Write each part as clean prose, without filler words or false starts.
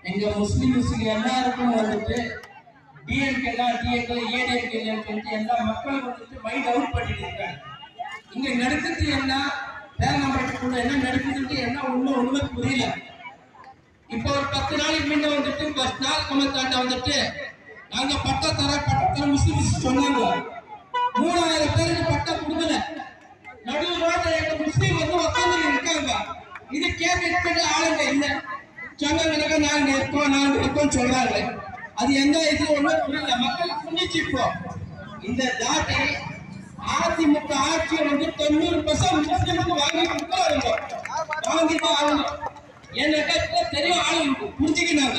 எங்க முஸ்லிம்ஸுக்கு எல்லாருக்கும் வந்துட்டு டிஎம்கே தான் டிஎம்கே ஏடிஎம்கே எல்லா மக்களும் வந்துட்டு மைண்ட் அவுட் பண்ணிட்டு இருக்காங்க. இங்க நடக்குது என்ன பேரம்பட்டுக்குள்ள என்ன நடக்குதுன்னு என்ன ஒண்ணுமே புரியல. இப்போ ஒரு 10 நாளைக்கு முன்ன வந்துட்டு பஸ் நாள் கமத்தாண்ட வந்துட்டு நாங்க பட்டத்தர முஸ்லிம்ஸ் சொன்னாங்க. 3000 பேருக்கு பட்டா கொடுக்கல. நடு ரோட்ல எங்க முஸ்லீம் வந்து உட்காந்து இருக்காங்க. இது கேட்க ஆளுங்க இல்ல சொன்னாங்க. நாங்க இருக்கோம் சொல்றாங்க. அது எந்த இது ஒண்ணும் புரியல. மக்கள் புரிஞ்சு இப்போ இந்த தாட்டி அதிமுக ஆட்சியை வந்து 90% முஸ்லிமுக்கு வாங்கிட்டு ஆகணும். எனக்கு தெரியும் ஆளுங்க புரிஞ்சுக்கினாங்க.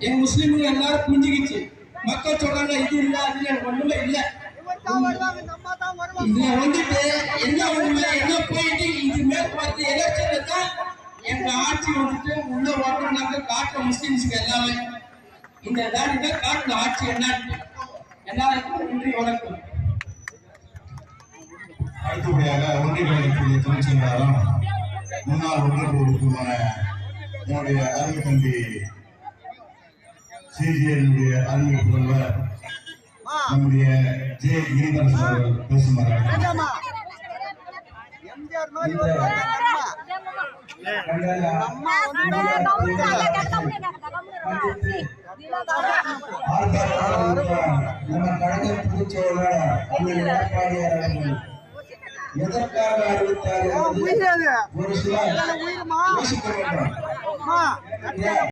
எங்க முஸ்லிமுங்க எல்லாரும் புரிஞ்சுக்கிச்சு. மக்கள் சொல்றாங்க இது இல்ல அதுல ஒண்ணுமே இல்ல. இதுல வந்துட்டு என்ன ஒண்ணுமே என்ன போயிட்டு இது மேல் பார்த்து எலெக்ஷன்ல தான் எங்க ஆட்சி வந்துட்டு உள்ள வரணும்னாக்க காட்டுற முஸ்லிம்ஸ்க்கு எல்லாமே இந்த தாடி தான் காட்டுற ஆட்சி என்னன்னு எல்லாருக்கும் நன்றி வணக்கம். அடுத்தபடியாக ஒன்றிய கழகத்துடைய துணைச் செயலாளரும் முன்னாள் ஒன்றிய உறுப்பினரான என்னுடைய அருமை தம்பி சிஜிஎனுடைய அருமை புதல்வர் நம்முடைய ஜே கிரிதரசு அவர்கள் பேசுமாறு நம்ம கழக பொதுச் செயலாளர் எடப்பாடியார் அவர்கள் எதற்காக அறிவித்தார் ஒரு சிலர் யோசிக்க வேண்டும்.